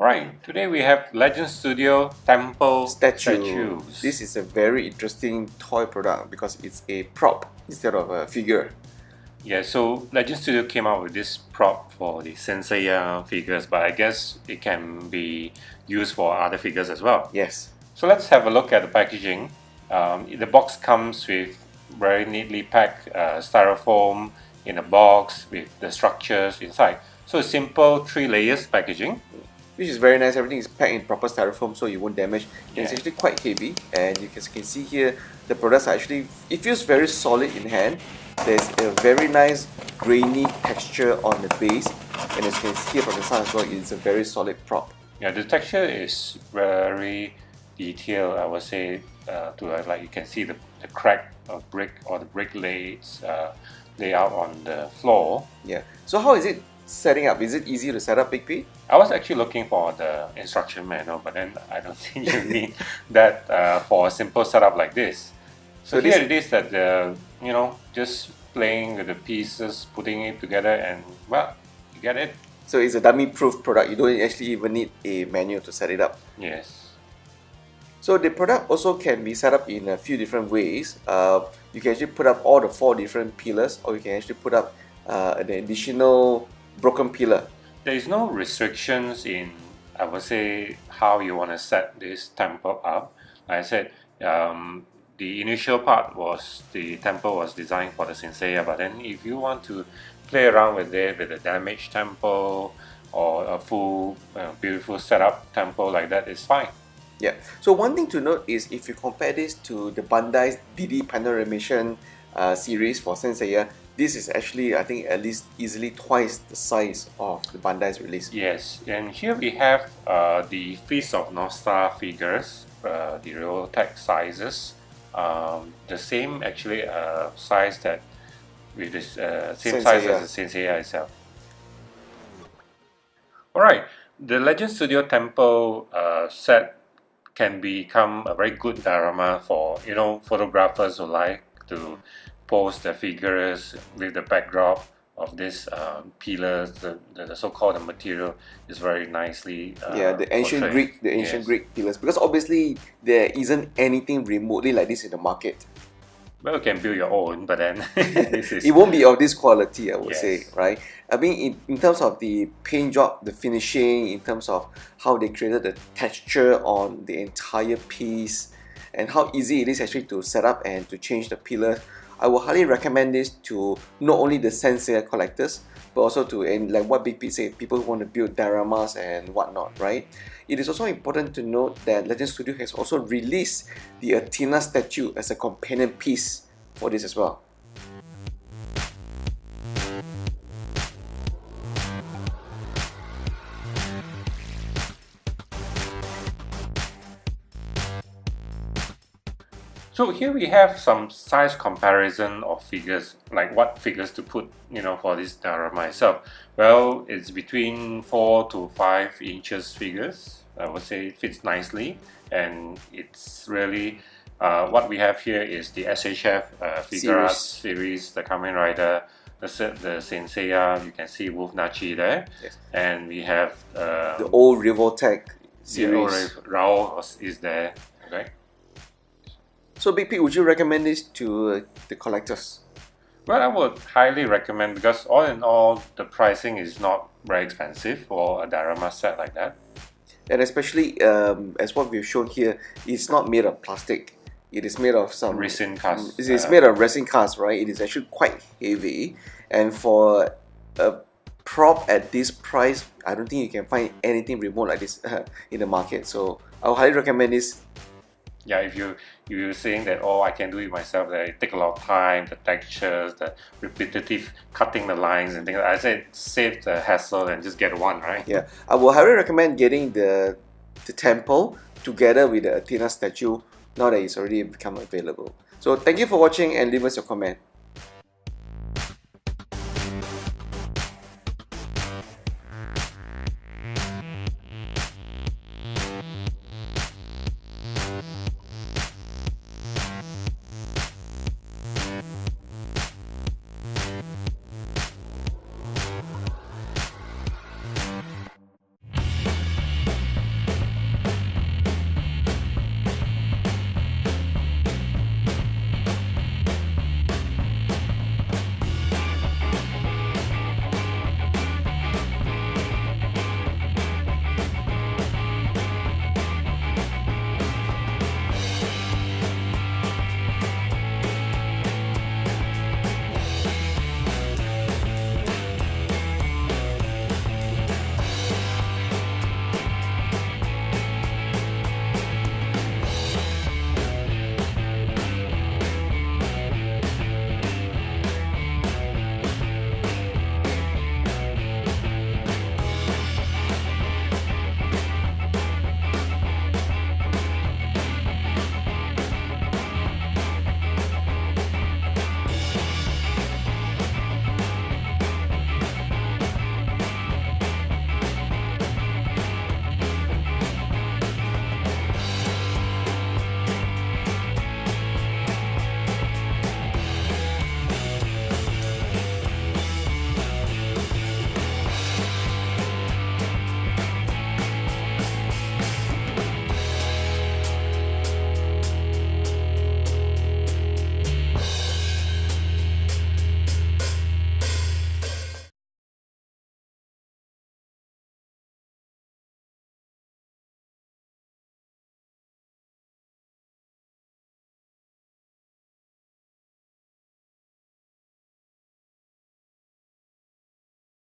Alright, today we have Legend Studio Temple statues. This is a very interesting toy product because it's a prop instead of a figure. Yeah, so Legend Studio came out with this prop for the Saint Seiya figures, but I guess it can be used for other figures as well. Yes. So let's have a look at the packaging. The box comes with very neatly packed styrofoam in a box with the structures inside. So simple 3 layers packaging. Which is very nice. Everything is packed in proper styrofoam so you won't damage. Yeah. It's actually quite heavy, and you can see here the products are actually, it feels very solid in hand. There's a very nice grainy texture on the base, and as you can see from the side as well, it's a very solid prop. Yeah, the texture is very detailed, I would say, like you can see the crack of brick or the brick layout on the floor. Yeah. So how is it setting up? Is it easy to set up, Big P? I was actually looking for the instruction manual, but then I don't think you need that for a simple setup like this. So here it is that just playing with the pieces, putting it together, and well, you get it. So it's a dummy-proof product. You don't actually even need a manual to set it up. Yes. So the product also can be set up in a few different ways. You can actually put up all the 4 different pillars, or you can actually put up an additional broken pillar. There is no restrictions in, I would say, how you want to set this temple up. Like I said, the initial part was the temple was designed for the Saint Seiya, but then if you want to play around with it with a damaged temple or a full beautiful setup temple like that, it's fine. Yeah. So one thing to note is if you compare this to the Bandai's DD Panoramation series for Saint Seiya, this is actually, I think, at least easily twice the size of the Bandai's release. Yes, and here we have the Feast of North Star figures, the Realtek sizes. The same actually size that with this same size as the Saint Seiya itself. Alright, the Legend Studio Temple set can become a very good diorama for photographers who like to pose the figures with the backdrop of this pillars. The so-called material is very nicely the ancient Greek pillars, because obviously there isn't anything remotely like this in the market. Well, you can build your own, but then it won't be of this quality, I would say, right? I mean, in terms of the paint job, the finishing, in terms of how they created the texture on the entire piece, and how easy it is actually to set up and to change the pillars, I would highly recommend this to not only the Saint Seiya collectors, but also to, and like what Big P said, people who want to build dioramas and whatnot, right? It is also important to note that Legend Studio has also released the Athena statue as a companion piece for this as well. So here we have some size comparison of figures, like what figures to put, for this diorama itself. Well, it's between 4 to 5 inches figures. I would say it fits nicely, and it's really what we have here is the SHF figure art series, the Kamen Rider, the Saint Seiya. You can see Wolf Nachi there, yes. And we have the old Revoltech series. Rao is there. Okay. So Big P, would you recommend this to the collectors? Well, I would highly recommend, because all in all, the pricing is not very expensive for a diorama set like that. And especially, as what we've shown here, it's not made of plastic. It is made of some resin cast. It is made of resin cast, right? It is actually quite heavy, and for a prop at this price, I don't think you can find anything remote like this in the market. So I would highly recommend this. Yeah, if you're saying that, oh, I can do it myself, that it take a lot of time, the textures, the repetitive cutting the lines and things, I said save the hassle and just get one, right? Yeah, I will highly recommend getting the temple together with the Athena statue now that it's already become available. So thank you for watching, and leave us your comment.